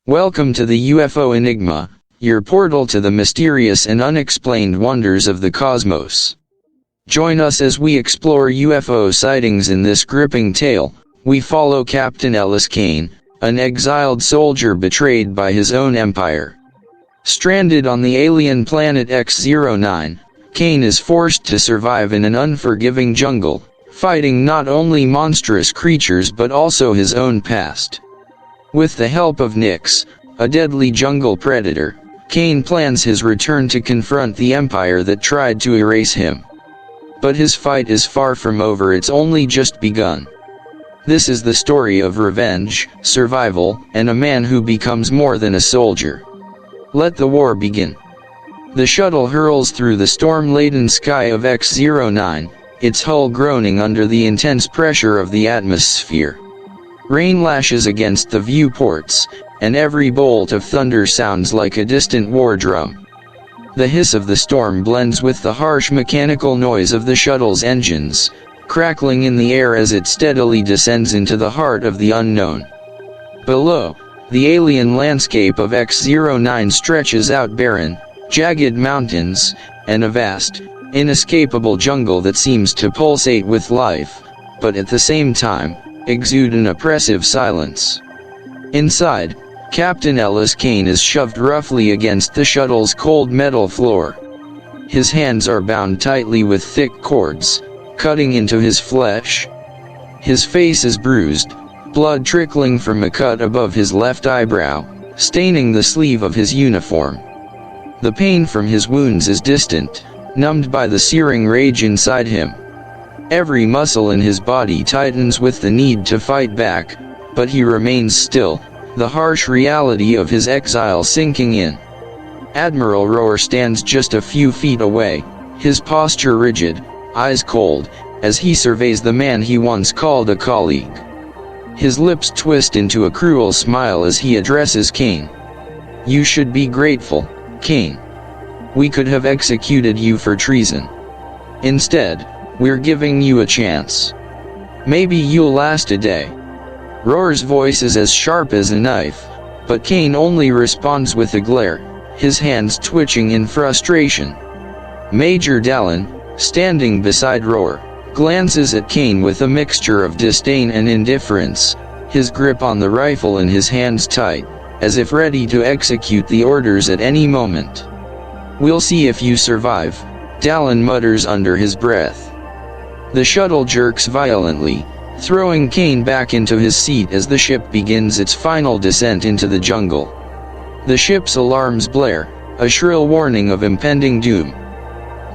Welcome to the UFO Enigma, your portal to the mysterious and unexplained wonders of the cosmos. Join us as we explore UFO sightings in this gripping tale. We follow Captain Cain, an exiled soldier betrayed by his own empire. Stranded on the alien planet X09, Cain is forced to survive in an unforgiving jungle, fighting not only monstrous creatures but also his own past. With the help of Nyx, a deadly jungle predator, Cain plans his return to confront the empire that tried to erase him. But his fight is far from over, it's only just begun. This is the story of revenge, survival, and a man who becomes more than a soldier. Let the war begin. The shuttle hurls through the storm-laden sky of X09, its hull groaning under the intense pressure of the atmosphere. Rain lashes against the viewports, and every bolt of thunder sounds like a distant war drum. The hiss of the storm blends with the harsh mechanical noise of the shuttle's engines, crackling in the air as it steadily descends into the heart of the unknown. Below, the alien landscape of X09 stretches out barren, jagged mountains, and a vast, inescapable jungle that seems to pulsate with life, but at the same time, exude an oppressive silence. Inside, Captain Cain is shoved roughly against the shuttle's cold metal floor. His hands are bound tightly with thick cords, cutting into his flesh. His face is bruised, blood trickling from a cut above his left eyebrow, staining the sleeve of his uniform. The pain from his wounds is distant, numbed by the searing rage inside him. Every muscle in his body tightens with the need to fight back, but he remains still, the harsh reality of his exile sinking in. Admiral Rohr stands just a few feet away, his posture rigid, eyes cold, as he surveys the man he once called a colleague. His lips twist into a cruel smile as he addresses Cain. "You should be grateful, Cain. We could have executed you for treason. Instead, we're giving you a chance. Maybe you'll last a day." Rohr's voice is as sharp as a knife, but Cain only responds with a glare, his hands twitching in frustration. Major Dallin, standing beside Rohr, glances at Cain with a mixture of disdain and indifference, his grip on the rifle in his hands tight, as if ready to execute the orders at any moment. "We'll see if you survive," Dallin mutters under his breath. The shuttle jerks violently, throwing Cain back into his seat as the ship begins its final descent into the jungle. The ship's alarms blare, a shrill warning of impending doom.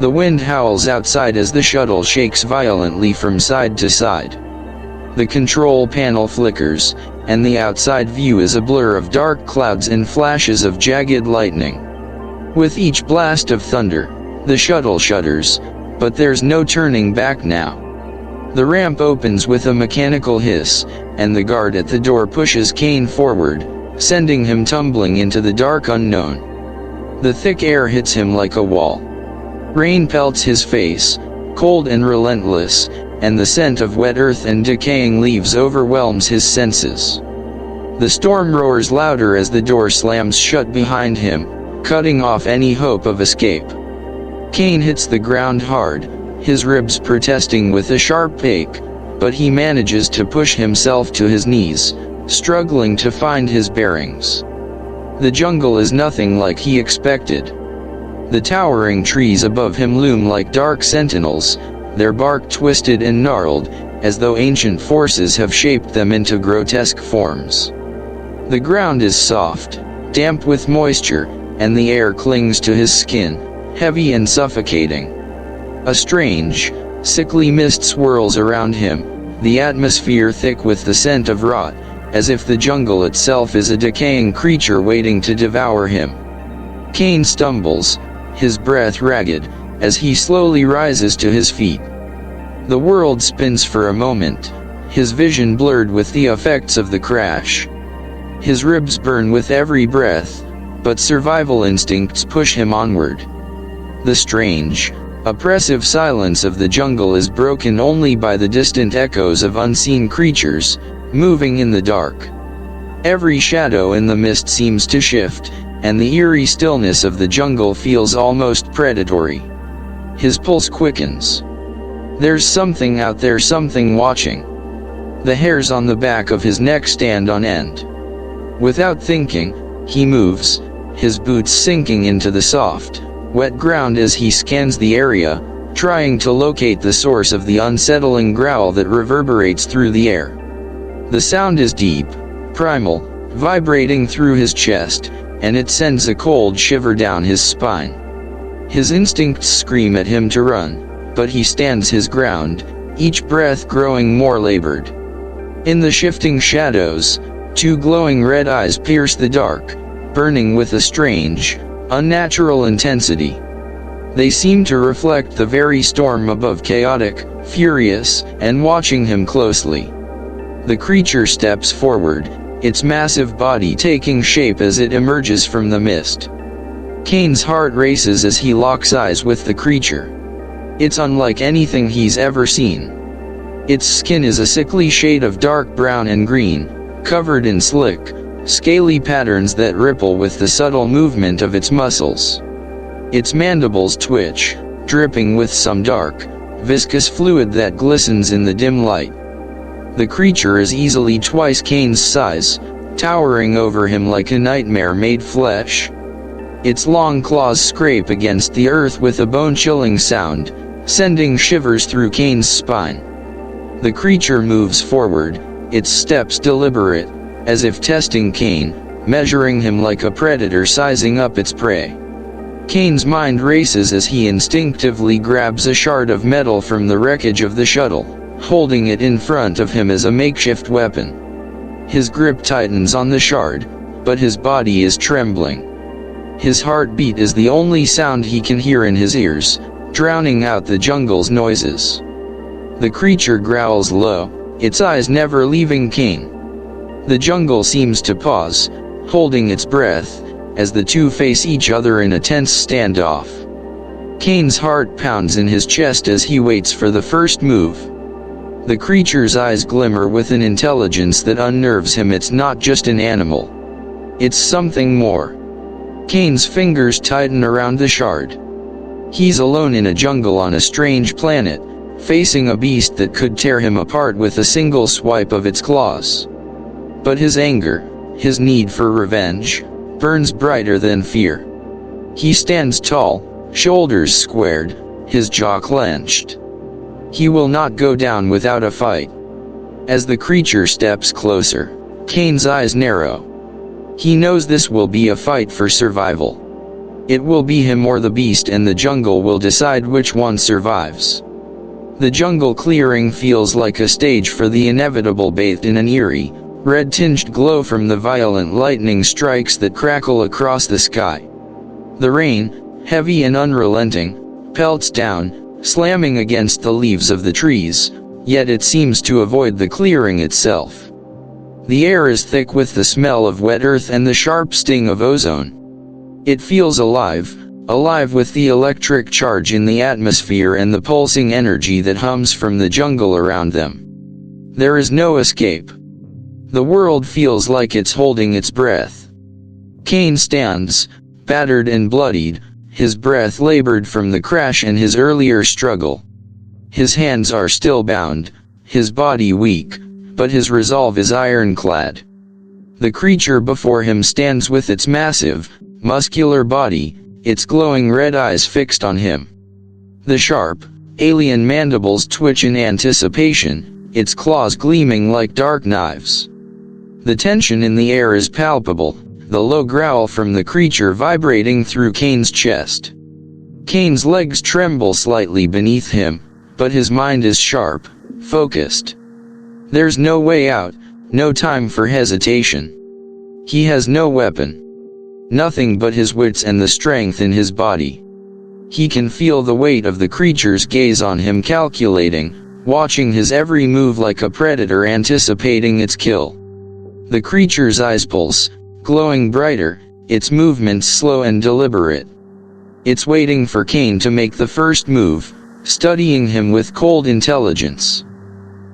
The wind howls outside as the shuttle shakes violently from side to side. The control panel flickers, and the outside view is a blur of dark clouds and flashes of jagged lightning. With each blast of thunder, the shuttle shudders, but there's no turning back now. The ramp opens with a mechanical hiss, and the guard at the door pushes Cain forward, sending him tumbling into the dark unknown. The thick air hits him like a wall. Rain pelts his face, cold and relentless, and the scent of wet earth and decaying leaves overwhelms his senses. The storm roars louder as the door slams shut behind him, cutting off any hope of escape. Cain hits the ground hard, his ribs protesting with a sharp ache, but he manages to push himself to his knees, struggling to find his bearings. The jungle is nothing like he expected. The towering trees above him loom like dark sentinels, their bark twisted and gnarled, as though ancient forces have shaped them into grotesque forms. The ground is soft, damp with moisture, and the air clings to his skin, heavy and suffocating. A strange, sickly mist swirls around him, the atmosphere thick with the scent of rot, as if the jungle itself is a decaying creature waiting to devour him. Cain stumbles, his breath ragged, as he slowly rises to his feet. The world spins for a moment, his vision blurred with the effects of the crash. His ribs burn with every breath, but survival instincts push him onward. The strange, oppressive silence of the jungle is broken only by the distant echoes of unseen creatures, moving in the dark. Every shadow in the mist seems to shift, and the eerie stillness of the jungle feels almost predatory. His pulse quickens. There's something out there, something watching. The hairs on the back of his neck stand on end. Without thinking, he moves, his boots sinking into the soft, wet ground as he scans the area, trying to locate the source of the unsettling growl that reverberates through the air. The sound is deep, primal, vibrating through his chest, and it sends a cold shiver down his spine. His instincts scream at him to run, but he stands his ground, each breath growing more labored. In the shifting shadows, two glowing red eyes pierce the dark, burning with a strange, unnatural intensity. They seem to reflect the very storm above, chaotic, furious, and watching him closely. The creature steps forward, its massive body taking shape as it emerges from the mist. Cain's heart races as he locks eyes with the creature. It's unlike anything he's ever seen. Its skin is a sickly shade of dark brown and green, covered in slick, scaly patterns that ripple with the subtle movement of its muscles. Its mandibles twitch, dripping with some dark, viscous fluid that glistens in the dim light. The creature is easily twice Cain's size, towering over him like a nightmare made flesh. Its long claws scrape against the earth with a bone-chilling sound, sending shivers through Cain's spine. The creature moves forward, its steps deliberate, as if testing Cain, measuring him like a predator sizing up its prey. Cain's mind races as he instinctively grabs a shard of metal from the wreckage of the shuttle, holding it in front of him as a makeshift weapon. His grip tightens on the shard, but his body is trembling. His heartbeat is the only sound he can hear in his ears, drowning out the jungle's noises. The creature growls low, its eyes never leaving Cain. The jungle seems to pause, holding its breath, as the two face each other in a tense standoff. Cain's heart pounds in his chest as he waits for the first move. The creature's eyes glimmer with an intelligence that unnerves him. It's not just an animal. It's something more. Cain's fingers tighten around the shard. He's alone in a jungle on a strange planet, facing a beast that could tear him apart with a single swipe of its claws. But his anger, his need for revenge, burns brighter than fear. He stands tall, shoulders squared, his jaw clenched. He will not go down without a fight. As the creature steps closer, Cain's eyes narrow. He knows this will be a fight for survival. It will be him or the beast, and the jungle will decide which one survives. The jungle clearing feels like a stage for the inevitable, bathed in an eerie, red-tinged glow from the violent lightning strikes that crackle across the sky. The rain, heavy and unrelenting, pelts down, slamming against the leaves of the trees, yet it seems to avoid the clearing itself. The air is thick with the smell of wet earth and the sharp sting of ozone. It feels alive with the electric charge in the atmosphere and the pulsing energy that hums from the jungle around them. There is no escape. The world feels like it's holding its breath. Cain stands, battered and bloodied, his breath labored from the crash and his earlier struggle. His hands are still bound, his body weak, but his resolve is ironclad. The creature before him stands with its massive, muscular body, its glowing red eyes fixed on him. The sharp, alien mandibles twitch in anticipation, its claws gleaming like dark knives. The tension in the air is palpable, the low growl from the creature vibrating through Cain's chest. Cain's legs tremble slightly beneath him, but his mind is sharp, focused. There's no way out, no time for hesitation. He has no weapon. Nothing but his wits and the strength in his body. He can feel the weight of the creature's gaze on him, calculating, watching his every move like a predator anticipating its kill. The creature's eyes pulse, glowing brighter, its movements slow and deliberate. It's waiting for Cain to make the first move, studying him with cold intelligence.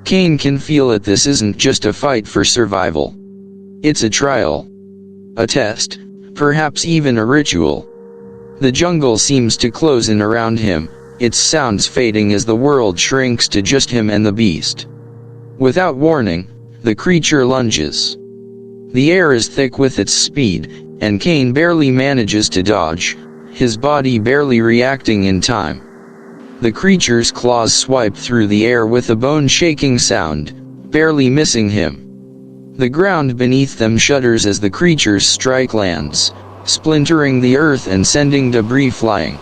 Cain can feel it. This isn't just a fight for survival. It's a trial. A test, perhaps even a ritual. The jungle seems to close in around him, its sounds fading as the world shrinks to just him and the beast. Without warning, the creature lunges. The air is thick with its speed, and Cain barely manages to dodge, his body barely reacting in time. The creature's claws swipe through the air with a bone-shaking sound, barely missing him. The ground beneath them shudders as the creature's strike lands, splintering the earth and sending debris flying.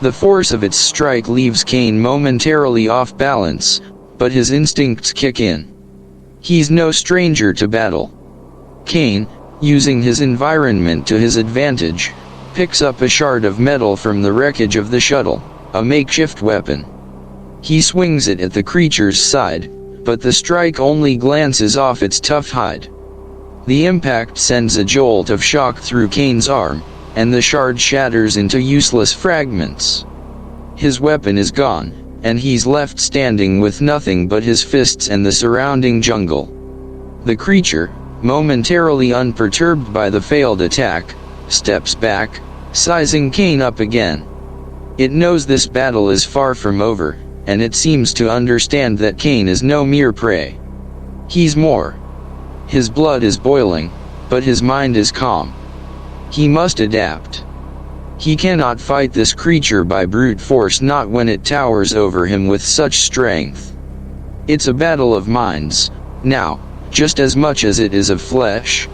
The force of its strike leaves Cain momentarily off balance, but his instincts kick in. He's no stranger to battle. Cain, using his environment to his advantage, picks up a shard of metal from the wreckage of the shuttle, a makeshift weapon. He swings it at the creature's side, but the strike only glances off its tough hide. The impact sends a jolt of shock through Cain's arm, and the shard shatters into useless fragments. His weapon is gone, and he's left standing with nothing but his fists and the surrounding jungle. The creature, momentarily unperturbed by the failed attack, steps back, sizing Cain up again. It knows this battle is far from over, and it seems to understand that Cain is no mere prey. He's more. His blood is boiling, but his mind is calm. He must adapt. He cannot fight this creature by brute force, not when it towers over him with such strength. It's a battle of minds, now, just as much as it is of flesh.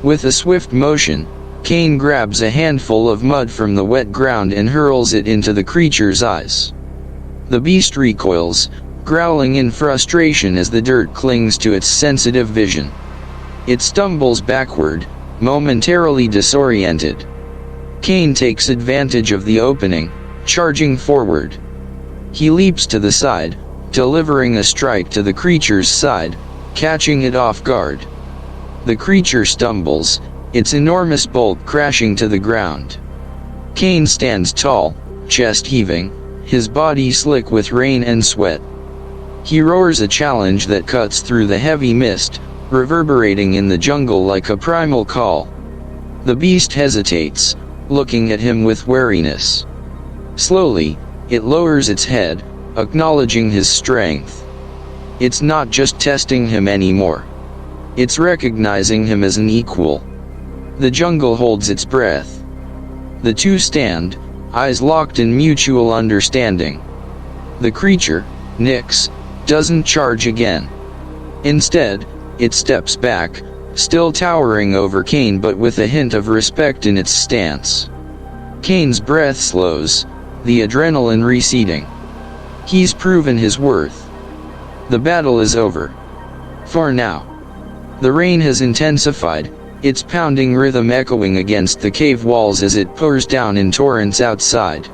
With a swift motion, Cain grabs a handful of mud from the wet ground and hurls it into the creature's eyes. The beast recoils, growling in frustration as the dirt clings to its sensitive vision. It stumbles backward, momentarily disoriented. Cain takes advantage of the opening, charging forward. He leaps to the side, delivering a strike to the creature's side, catching it off guard. The creature stumbles, its enormous bulk crashing to the ground. Cain stands tall, chest heaving, his body slick with rain and sweat. He roars a challenge that cuts through the heavy mist, reverberating in the jungle like a primal call. The beast hesitates, looking at him with wariness. Slowly, it lowers its head, acknowledging his strength. It's not just testing him anymore. It's recognizing him as an equal. The jungle holds its breath. The two stand, eyes locked in mutual understanding. The creature, Nyx, doesn't charge again. Instead, it steps back, still towering over Cain but with a hint of respect in its stance. Cain's breath slows, the adrenaline receding. He's proven his worth. The battle is over. For now. The rain has intensified, its pounding rhythm echoing against the cave walls as it pours down in torrents outside.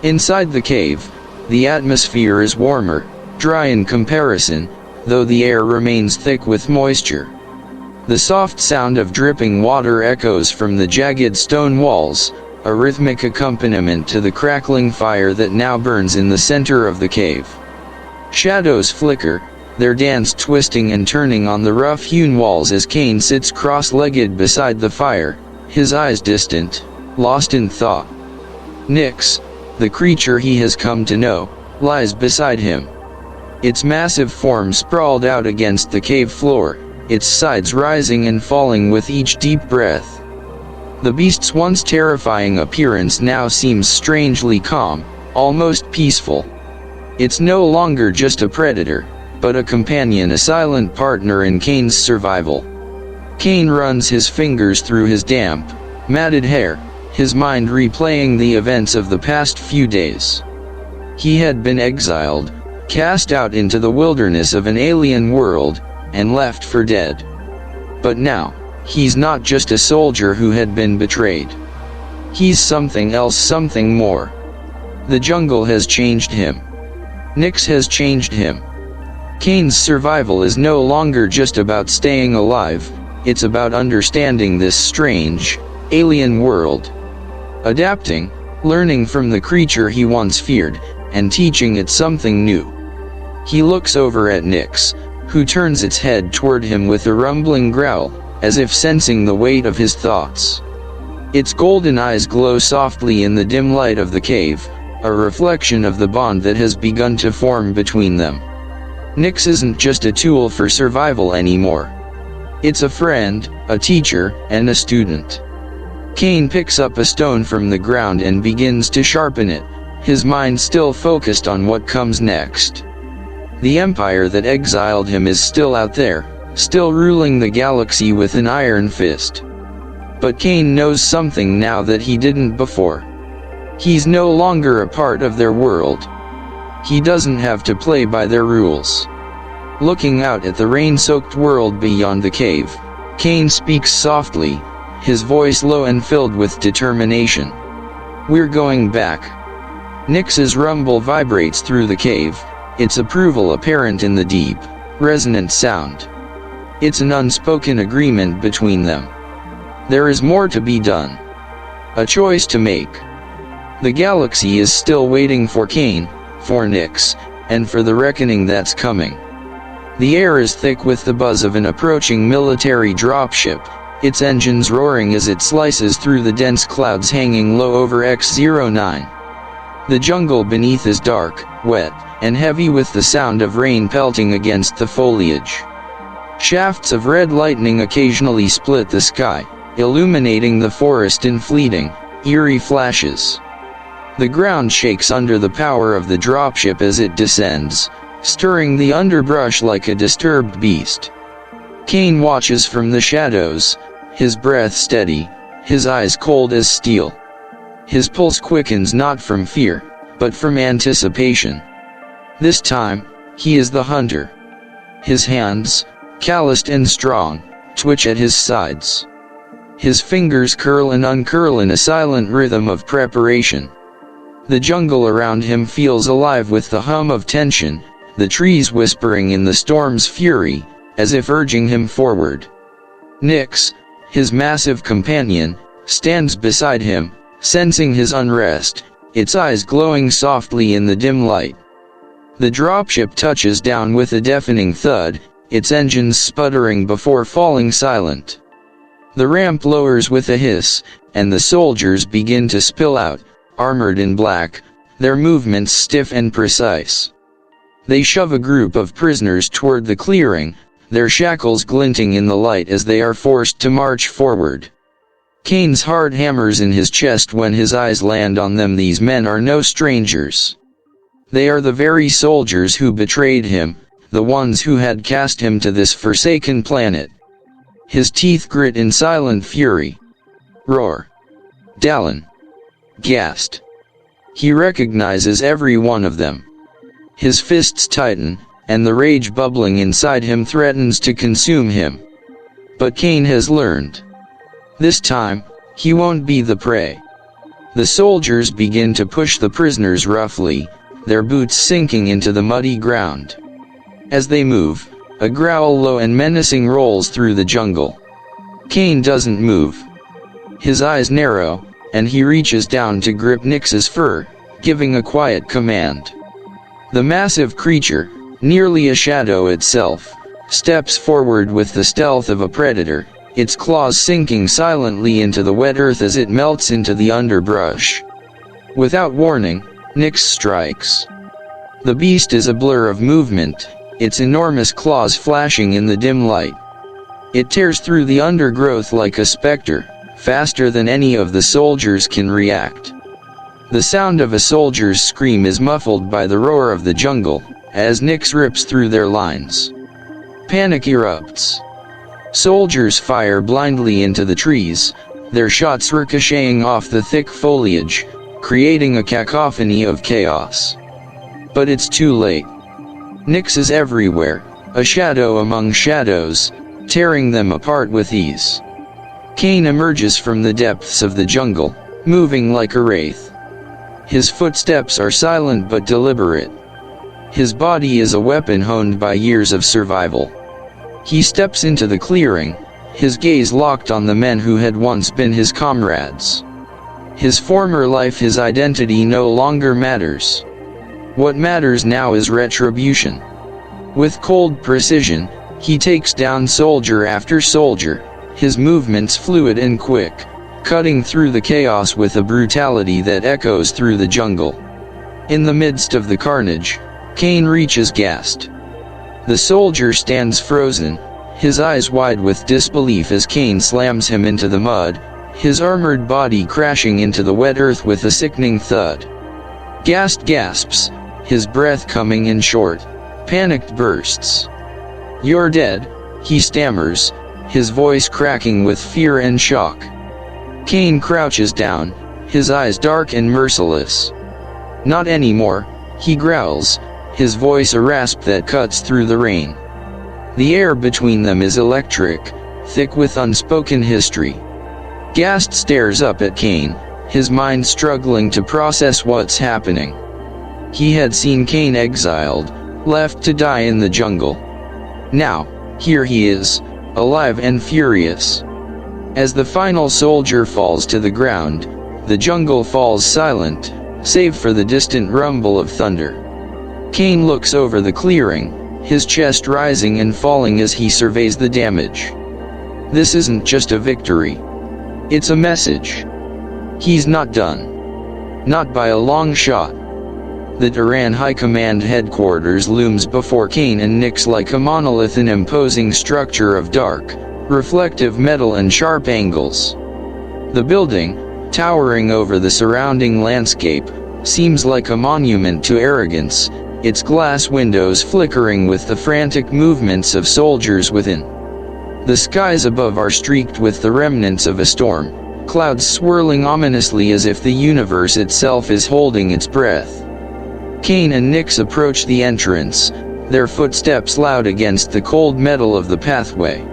Inside the cave, the atmosphere is warmer, dry in comparison, though the air remains thick with moisture. The soft sound of dripping water echoes from the jagged stone walls, a rhythmic accompaniment to the crackling fire that now burns in the center of the cave. Shadows flicker, their dance twisting and turning on the rough-hewn walls as Cain sits cross-legged beside the fire, his eyes distant, lost in thought. Nyx, the creature he has come to know, lies beside him. Its massive form sprawled out against the cave floor, its sides rising and falling with each deep breath. The beast's once terrifying appearance now seems strangely calm, almost peaceful. It's no longer just a predator, but a companion, a silent partner in Cain's survival. Cain runs his fingers through his damp, matted hair, his mind replaying the events of the past few days. He had been exiled, cast out into the wilderness of an alien world, and left for dead. But now, he's not just a soldier who had been betrayed. He's something else, something more. The jungle has changed him. Nyx has changed him. Cain's survival is no longer just about staying alive, it's about understanding this strange, alien world. Adapting, learning from the creature he once feared, and teaching it something new. He looks over at Nyx, who turns its head toward him with a rumbling growl, as if sensing the weight of his thoughts. Its golden eyes glow softly in the dim light of the cave, a reflection of the bond that has begun to form between them. Nyx isn't just a tool for survival anymore. It's a friend, a teacher, and a student. Cain picks up a stone from the ground and begins to sharpen it, his mind still focused on what comes next. The empire that exiled him is still out there, still ruling the galaxy with an iron fist. But Cain knows something now that he didn't before. He's no longer a part of their world. He doesn't have to play by their rules. Looking out at the rain-soaked world beyond the cave, Cain speaks softly, his voice low and filled with determination. "We're going back." Nyx's rumble vibrates through the cave, its approval apparent in the deep, resonant sound. It's an unspoken agreement between them. There is more to be done. A choice to make. The galaxy is still waiting for Cain, for Nyx, and for the reckoning that's coming. The air is thick with the buzz of an approaching military dropship, its engines roaring as it slices through the dense clouds hanging low over X09. The jungle beneath is dark, wet, and heavy with the sound of rain pelting against the foliage. Shafts of red lightning occasionally split the sky, illuminating the forest in fleeting, eerie flashes. The ground shakes under the power of the dropship as it descends, stirring the underbrush like a disturbed beast. Cain watches from the shadows, his breath steady, his eyes cold as steel. His pulse quickens not from fear, but from anticipation. This time, he is the hunter. His hands, calloused and strong, twitch at his sides. His fingers curl and uncurl in a silent rhythm of preparation. The jungle around him feels alive with the hum of tension, the trees whispering in the storm's fury, as if urging him forward. Nyx, his massive companion, stands beside him, sensing his unrest, its eyes glowing softly in the dim light. The dropship touches down with a deafening thud, its engines sputtering before falling silent. The ramp lowers with a hiss, and the soldiers begin to spill out, armored in black, their movements stiff and precise. They shove a group of prisoners toward the clearing, their shackles glinting in the light as they are forced to march forward. Cain's heart hammers in his chest when his eyes land on them. These men are no strangers. They are the very soldiers who betrayed him, the ones who had cast him to this forsaken planet. His teeth grit in silent fury. Roar. Dallin. Ghast. He recognizes every one of them. His fists tighten, and the rage bubbling inside him threatens to consume him. But Cain has learned. This time, he won't be the prey. The soldiers begin to push the prisoners roughly, their boots sinking into the muddy ground. As they move, a growl low and menacing rolls through the jungle. Cain doesn't move. His eyes narrow, and he reaches down to grip Nyx's fur, giving a quiet command. The massive creature, nearly a shadow itself, steps forward with the stealth of a predator, its claws sinking silently into the wet earth as it melts into the underbrush. Without warning, Nyx strikes. The beast is a blur of movement, its enormous claws flashing in the dim light. It tears through the undergrowth like a specter, faster than any of the soldiers can react. The sound of a soldier's scream is muffled by the roar of the jungle, as Nyx rips through their lines. Panic erupts. Soldiers fire blindly into the trees, their shots ricocheting off the thick foliage, creating a cacophony of chaos. But it's too late. Nyx is everywhere, a shadow among shadows, tearing them apart with ease. Cain emerges from the depths of the jungle, moving like a wraith. His footsteps are silent but deliberate. His body is a weapon honed by years of survival. He steps into the clearing, his gaze locked on the men who had once been his comrades. His former life, his identity no longer matters. What matters now is retribution. With cold precision, he takes down soldier after soldier, his movements fluid and quick, cutting through the chaos with a brutality that echoes through the jungle. In the midst of the carnage, Cain reaches Gast. The soldier stands frozen, his eyes wide with disbelief as Cain slams him into the mud, his armored body crashing into the wet earth with a sickening thud. Gast gasps, his breath coming in short, panicked bursts. "You're dead," he stammers, his voice cracking with fear and shock. Cain crouches down, his eyes dark and merciless. "Not anymore," he growls, his voice a rasp that cuts through the rain. The air between them is electric, thick with unspoken history. Gast stares up at Cain, his mind struggling to process what's happening. He had seen Cain exiled, left to die in the jungle. Now, here he is, alive and furious. As the final soldier falls to the ground, the jungle falls silent, save for the distant rumble of thunder. Cain looks over the clearing, his chest rising and falling as he surveys the damage. This isn't just a victory. It's a message. He's not done. Not by a long shot. The Teran High Command headquarters looms before Cain and Nyx like a monolith, an imposing structure of dark, reflective metal and sharp angles. The building, towering over the surrounding landscape, seems like a monument to arrogance, its glass windows flickering with the frantic movements of soldiers within. The skies above are streaked with the remnants of a storm, clouds swirling ominously as if the universe itself is holding its breath. Cain and Nyx approach the entrance, their footsteps loud against the cold metal of the pathway.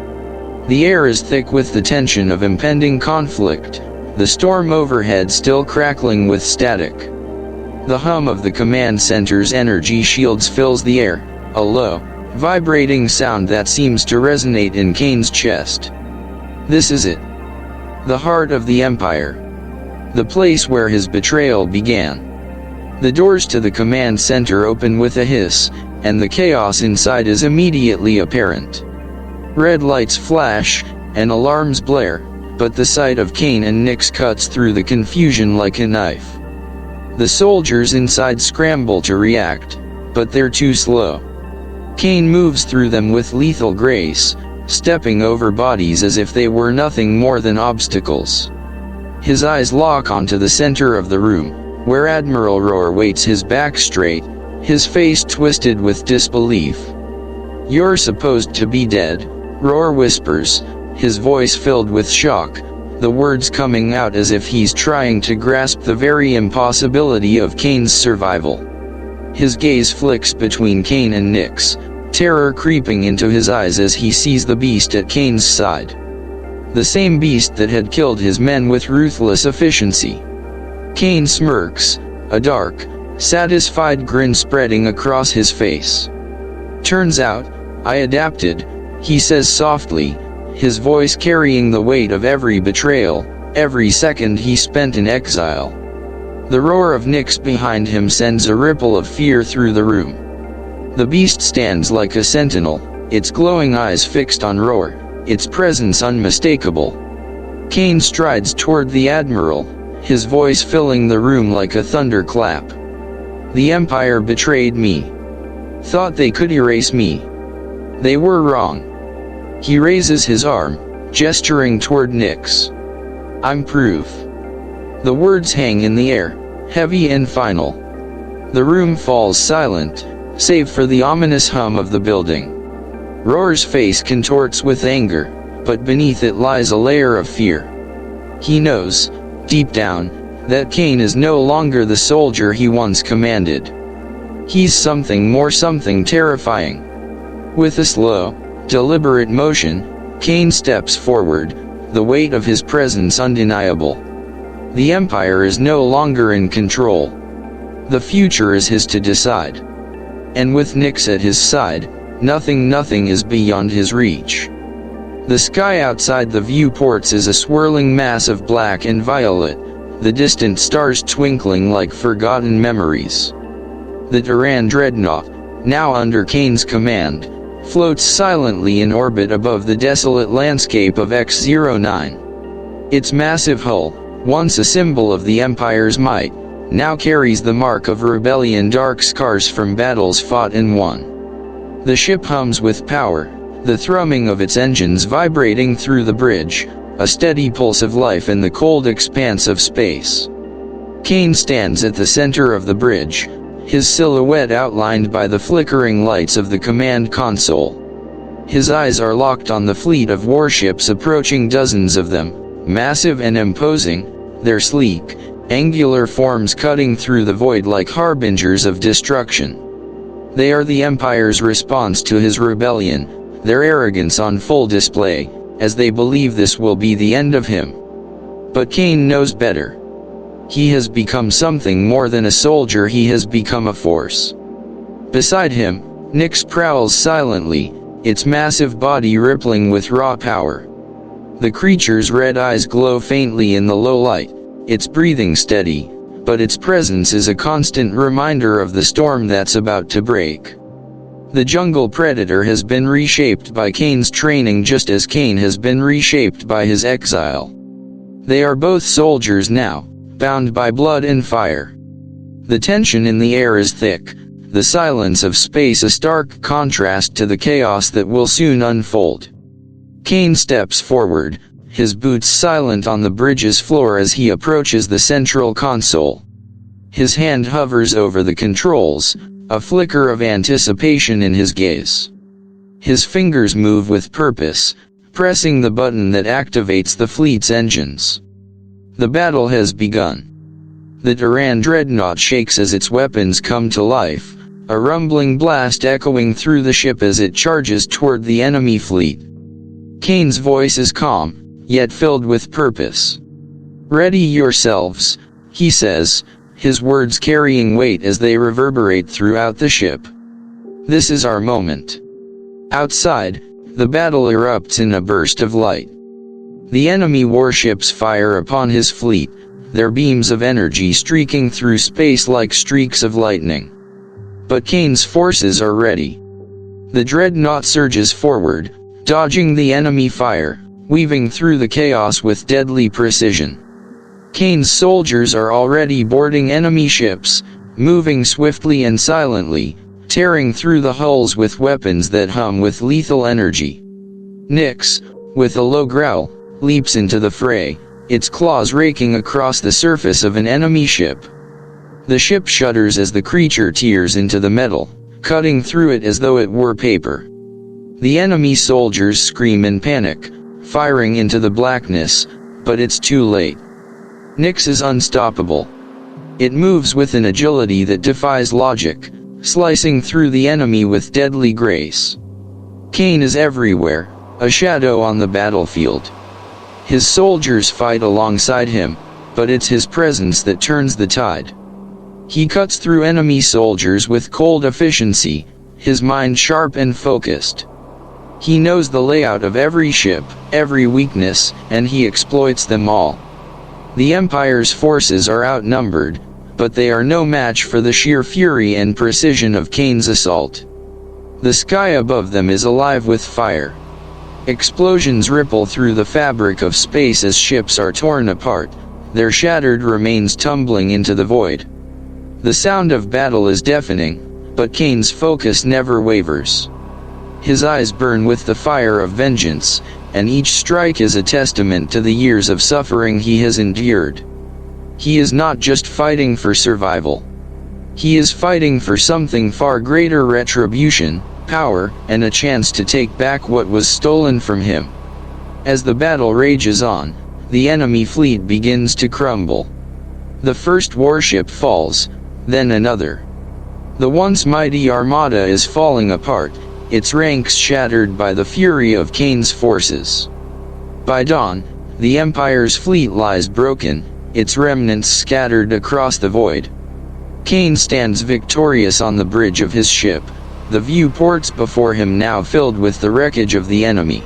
The air is thick with the tension of impending conflict, the storm overhead still crackling with static. The hum of the command center's energy shields fills the air, a low, vibrating sound that seems to resonate in Cain's chest. This is it. The heart of the Empire. The place where his betrayal began. The doors to the command center open with a hiss, and the chaos inside is immediately apparent. Red lights flash, and alarms blare, but the sight of Cain and Nyx cuts through the confusion like a knife. The soldiers inside scramble to react, but they're too slow. Cain moves through them with lethal grace, stepping over bodies as if they were nothing more than obstacles. His eyes lock onto the center of the room, where Admiral Roar waits, his back straight, his face twisted with disbelief. "You're supposed to be dead," Roar whispers, his voice filled with shock, the words coming out as if he's trying to grasp the very impossibility of Cain's survival. His gaze flicks between Cain and Nyx, terror creeping into his eyes as he sees the beast at Cain's side. The same beast that had killed his men with ruthless efficiency. Cain smirks, a dark, satisfied grin spreading across his face. "Turns out, I adapted," he says softly, his voice carrying the weight of every betrayal, every second he spent in exile. The roar of Nyx behind him sends a ripple of fear through the room. The beast stands like a sentinel, its glowing eyes fixed on Roar, its presence unmistakable. Cain strides toward the Admiral, his voice filling the room like a thunderclap. "The Empire betrayed me. Thought they could erase me. They were wrong." He raises his arm, gesturing toward Nyx. "I'm proof." The words hang in the air, heavy and final. The room falls silent, save for the ominous hum of the building. Roar's face contorts with anger, but beneath it lies a layer of fear. He knows, deep down, that Cain is no longer the soldier he once commanded. He's something more, something terrifying. With a slow, deliberate motion, Cain steps forward, the weight of his presence undeniable. The Empire is no longer in control. The future is his to decide. And with Nyx at his side, nothing is beyond his reach. The sky outside the viewports is a swirling mass of black and violet, the distant stars twinkling like forgotten memories. The Teran dreadnought, now under Cain's command, floats silently in orbit above the desolate landscape of X09. Its massive hull, once a symbol of the Empire's might, now carries the mark of rebellion, dark scars from battles fought and won. The ship hums with power, the thrumming of its engines vibrating through the bridge, a steady pulse of life in the cold expanse of space. Cain stands at the center of the bridge, his silhouette outlined by the flickering lights of the command console. His eyes are locked on the fleet of warships approaching, dozens of them, massive and imposing, their sleek, angular forms cutting through the void like harbingers of destruction. They are the Empire's response to his rebellion, their arrogance on full display, as they believe this will be the end of him. But Cain knows better. He has become something more than a soldier, he has become a force. Beside him, Nyx prowls silently, its massive body rippling with raw power. The creature's red eyes glow faintly in the low light, its breathing steady, but its presence is a constant reminder of the storm that's about to break. The jungle predator has been reshaped by Cain's training just as Cain has been reshaped by his exile. They are both soldiers now, bound by blood and fire. The tension in the air is thick, the silence of space a stark contrast to the chaos that will soon unfold. Cain steps forward, his boots silent on the bridge's floor as he approaches the central console. His hand hovers over the controls, a flicker of anticipation in his gaze. His fingers move with purpose, pressing the button that activates the fleet's engines. The battle has begun. The Teran dreadnought shakes as its weapons come to life, a rumbling blast echoing through the ship as it charges toward the enemy fleet. Cain's voice is calm, yet filled with purpose. "Ready yourselves," he says, his words carrying weight as they reverberate throughout the ship. "This is our moment." Outside, the battle erupts in a burst of light. The enemy warships fire upon his fleet, their beams of energy streaking through space like streaks of lightning. But Cain's forces are ready. The dreadnought surges forward, dodging the enemy fire, weaving through the chaos with deadly precision. Cain's soldiers are already boarding enemy ships, moving swiftly and silently, tearing through the hulls with weapons that hum with lethal energy. Nyx, with a low growl, leaps into the fray, its claws raking across the surface of an enemy ship. The ship shudders as the creature tears into the metal, cutting through it as though it were paper. The enemy soldiers scream in panic, firing into the blackness, but it's too late. Nyx is unstoppable. It moves with an agility that defies logic, slicing through the enemy with deadly grace. Cain is everywhere, a shadow on the battlefield. His soldiers fight alongside him, but it's his presence that turns the tide. He cuts through enemy soldiers with cold efficiency, his mind sharp and focused. He knows the layout of every ship, every weakness, and he exploits them all. The Empire's forces are outnumbered, but they are no match for the sheer fury and precision of Cain's assault. The sky above them is alive with fire. Explosions ripple through the fabric of space as ships are torn apart, their shattered remains tumbling into the void. The sound of battle is deafening, but Cain's focus never wavers. His eyes burn with the fire of vengeance, and each strike is a testament to the years of suffering he has endured. He is not just fighting for survival. He is fighting for something far greater: retribution, power, and a chance to take back what was stolen from him. As the battle rages on, the enemy fleet begins to crumble. The first warship falls, then another. The once mighty armada is falling apart, its ranks shattered by the fury of Cain's forces. By dawn, the Empire's fleet lies broken, its remnants scattered across the void. Cain stands victorious on the bridge of his ship, the viewports before him now filled with the wreckage of the enemy.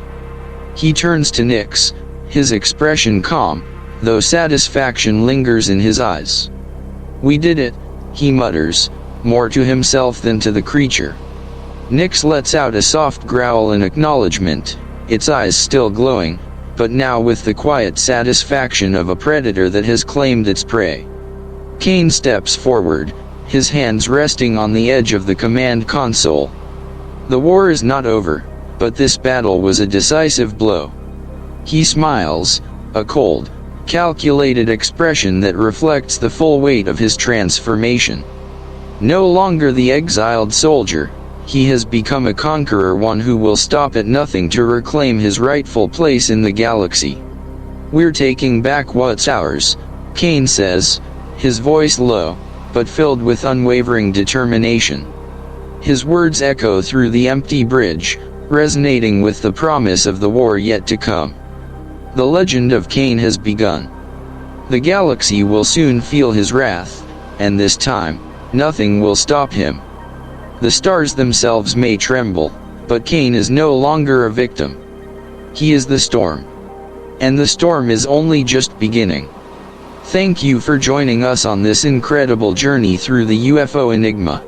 He turns to Nyx, his expression calm, though satisfaction lingers in his eyes. "We did it," he mutters, more to himself than to the creature. Nyx lets out a soft growl in acknowledgement, its eyes still glowing, but now with the quiet satisfaction of a predator that has claimed its prey. Cain steps forward, his hands resting on the edge of the command console. The war is not over, but this battle was a decisive blow. He smiles, a cold, calculated expression that reflects the full weight of his transformation. No longer the exiled soldier, he has become a conqueror, one who will stop at nothing to reclaim his rightful place in the galaxy. We're taking back what's ours, Cain says, his voice low, but filled with unwavering determination. His words echo through the empty bridge, resonating with the promise of the war yet to come. The legend of Cain has begun. The galaxy will soon feel his wrath, and this time, nothing will stop him. The stars themselves may tremble, but Cain is no longer a victim. He is the storm. And the storm is only just beginning. Thank you for joining us on this incredible journey through the UFO Enigma.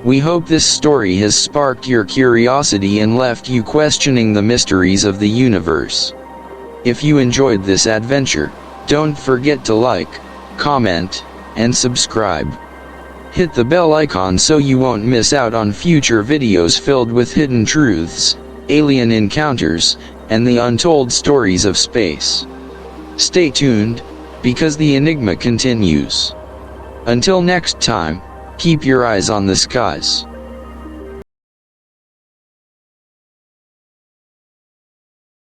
We hope this story has sparked your curiosity and left you questioning the mysteries of the universe. If you enjoyed this adventure, don't forget to like, comment, and subscribe. Hit the bell icon so you won't miss out on future videos filled with hidden truths, alien encounters, and the untold stories of space. Stay tuned, because the enigma continues. Until next time, keep your eyes on the skies.